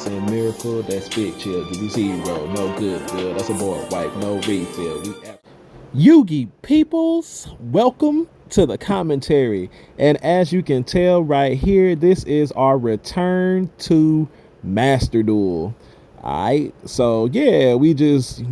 saying miracle, that's big chill. Give you zero, no good. That's a board wipe, no refill. Yugi peoples, welcome to the commentary. And as you can tell right here, this is our return to Master Duel. Alright, so yeah, we just,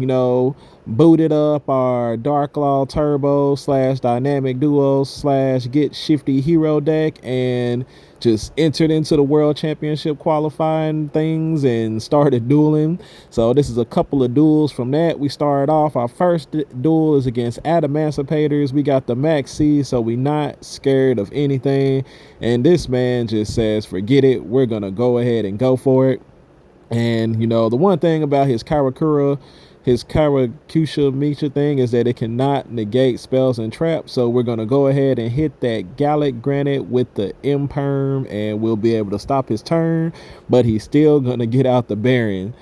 booted up our Dark Law Turbo / Dynamic Duels / Get Shifty Hero Deck and just entered into the World Championship qualifying things and started dueling. So this is a couple of duels from that. We started off, our first duel is against Adamancypators. We got the Max C, so we not scared of anything. And this man just says, forget it, we're going to go ahead and go for it. And, the one thing about his Karakusha Misha thing is that it cannot negate spells and traps. So we're going to go ahead and hit that Gallic Granite with the Imperm, and we'll be able to stop his turn. But he's still going to get out the Baron.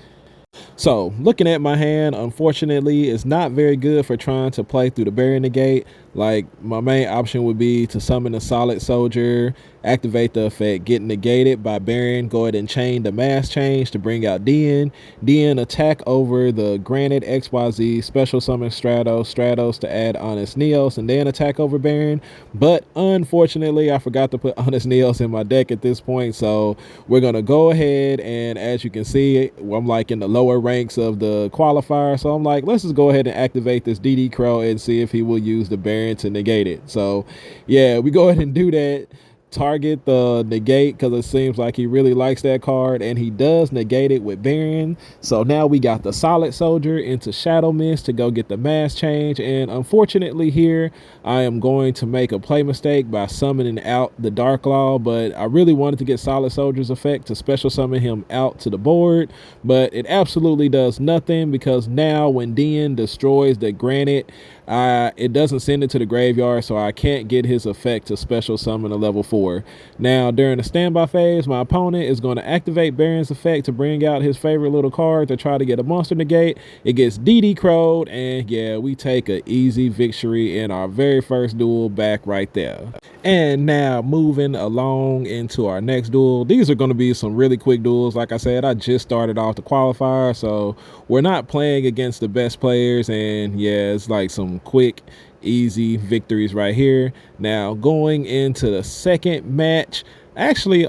So looking at my hand, unfortunately, it's not very good for trying to play through the Baron negate. Like, my main option would be to summon a Solid Soldier, activate the effect, get negated by Baron, go ahead and chain the Mass Change to bring out DN. DN attack over the Granite XYZ, special summon Stratos to add Honest Neos, and then attack over Baron. But unfortunately, I forgot to put Honest Neos in my deck at this point, so we're going to go ahead, and as you can see, I'm like in the lower ranks of the qualifier, so I'm like, let's just go ahead and activate this DD Crow and see if he will use the Baron to negate it. So yeah, we go ahead and do that, target the negate because it seems like he really likes that card, and he does negate it with Baron. So now we got the Solid Soldier into Shadow Mist to go get the Mass Change, and unfortunately here I am going to make a play mistake by summoning out the Dark Law, but I really wanted to get Solid Soldier's effect to special summon him out to the board, but it absolutely does nothing because now when DN destroys the Granite, it doesn't send it to the graveyard, so I can't get his effect to special summon a level 4. Now, during the standby phase, my opponent is going to activate Baron's effect to bring out his favorite little card to try to get a monster negate. It gets DD Crowed, and yeah, we take an easy victory in our very first duel back right there. And now, moving along into our next duel. These are going to be some really quick duels. Like I said, I just started off the qualifier, so we're not playing against the best players, and yeah, it's like some quick easy victories right here. Now going into the second match, actually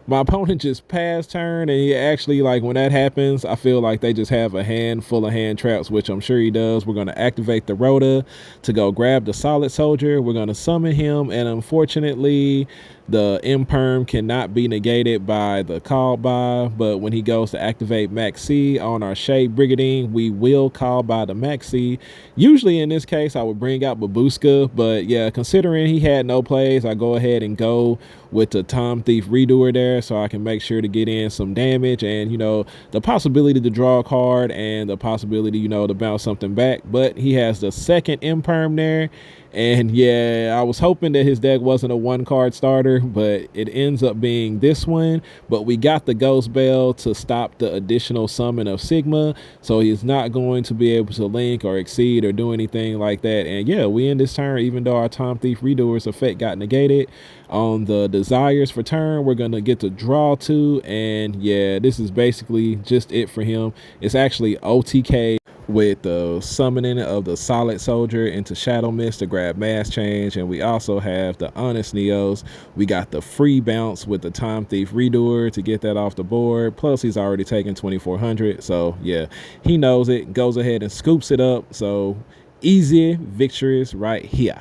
my opponent just passed turn, and he actually, like, when that happens, I feel like they just have a hand full of hand traps, which I'm sure he does. We're going to activate the Rhoda to go grab the Solid Soldier. We're going to summon him, and unfortunately the Imperm cannot be negated by the call by, but when he goes to activate Maxi on our Shade Brigandine, we will call by the Maxi. Usually in this case I would bring out Babushka, but yeah, considering he had no plays, I go ahead and go with the Tom Thief Redoer there so I can make sure to get in some damage and, the possibility to draw a card and the possibility, to bounce something back. But he has the second Imperm there, and yeah, I was hoping that his deck wasn't a 1-card starter, but it ends up being this one. But we got the Ghost Bell to stop the additional summon of Sigma, so he's not going to be able to link or exceed or do anything like that. And yeah, we end this turn, even though our Tom Thief Redoer's effect got negated. On the Desires for turn, we're going to get to draw 2, and yeah, this is basically just it for him. It's actually OTK with the summoning of the Solid Soldier into Shadow Mist to grab Mass Change, and we also have the Honest Neos. We got the free bounce with the Time Thief Redoer to get that off the board, plus he's already taken 2400, so yeah, he knows it, goes ahead and scoops it up. So easy victories right here.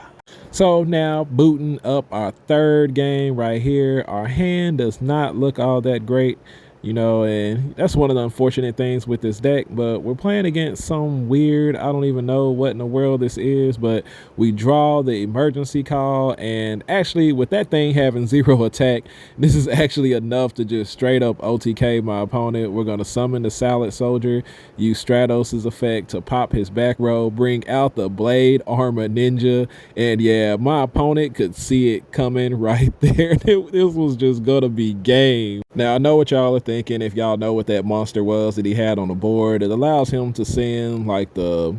So now booting up our third game right here. Our hand does not look all that great, and that's one of the unfortunate things with this deck, but we're playing against some weird, I don't even know what in the world this is, but we draw the emergency call, and actually with that thing having 0 attack, this is actually enough to just straight up OTK my opponent. We're going to summon the Solid Soldier, use Stratos' effect to pop his back row, bring out the Blade Armor Ninja, and yeah, my opponent could see it coming right there. This was just gonna be game. Now I know what y'all are thinking. If y'all know what that monster was that he had on the board, it allows him to send like the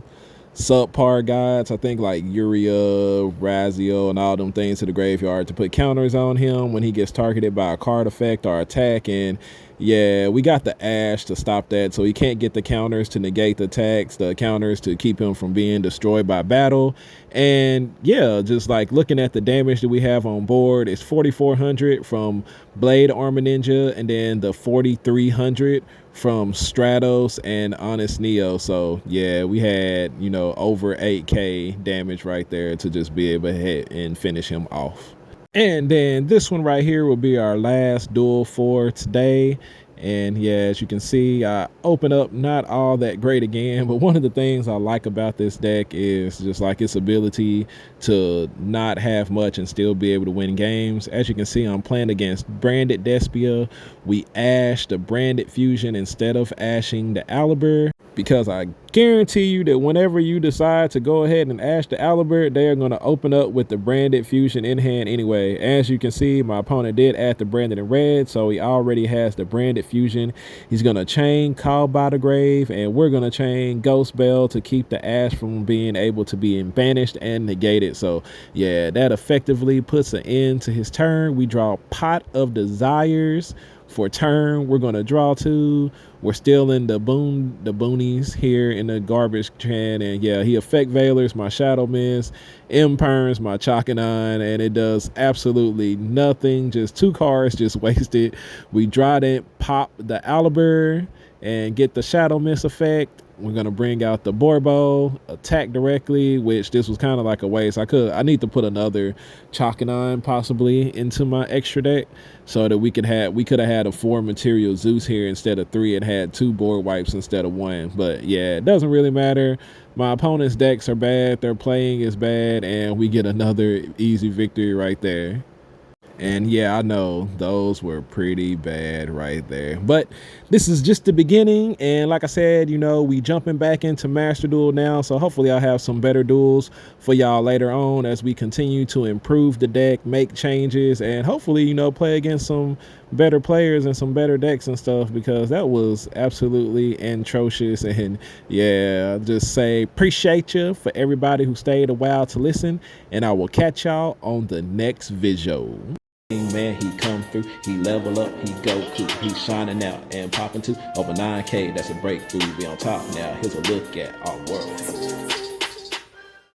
subpar guides, I think like Uria, Razio, and all them things to the graveyard to put counters on him when he gets targeted by a card effect or attack. And Yeah, we got the Ash to stop that, so he can't get the counters to negate the attacks, the counters to keep him from being destroyed by battle. And yeah, just like looking at the damage that we have on board, it's 4,400 from Blade Armor Ninja, and then the 4,300 from Stratos and Honest Neo. So yeah, we had, you know, over 8k damage right there to just be able to hit and finish him off. And then this one right here will be our last duel for today. And yeah, as you can see, I open up not all that great again, but one of the things I like about this deck is just like its ability to not have much and still be able to win games. As you can see, I'm playing against Branded Despia. We ashed the Branded Fusion instead of ashing the Aliber, because I guarantee you that whenever you decide to go ahead and ash the Aliber, they are going to open up with the Branded Fusion in hand anyway. As you can see, my opponent did add the Branded in red, so he already has the Branded Fusion. He's going to chain Called by the Grave, and we're going to chain Ghost Bell to keep the ash from being able to be banished and negated. So yeah, that effectively puts an end to his turn. We draw Pot of Desires for turn. We're going to draw 2. We're still in the boonies here in the garbage can, and yeah, he effect veilers my Shadow Mist, imperms my Chakanine, and it does absolutely nothing. Just 2 cards just wasted. We Dryden pop the Aliber and get the Shadow Mist effect. We're gonna bring out the Borbo, attack directly, which this was kind of like a waste. I need to put another Chakanine possibly into my extra deck so that we could have had a 4 material Zeus here instead of 3, and had 2 board wipes instead of 1. But yeah, it doesn't really matter. My opponent's decks are bad, their playing is bad, and we get another easy victory right there. And yeah, I know those were pretty bad right there, but this is just the beginning. And like I said, you know, we jumping back into Master Duel now, so hopefully I'll have some better duels for y'all later on as we continue to improve the deck, make changes, and hopefully, you know, play against some better players and some better decks and stuff, because that was absolutely atrocious. And yeah, I'll just say appreciate you for everybody who stayed a while to listen, and I will catch y'all on the next video. Man, he come through, he level up, he go cool, he's shining out and popping to over 9k. That's a breakthrough. We on top now. Here's a look at our world.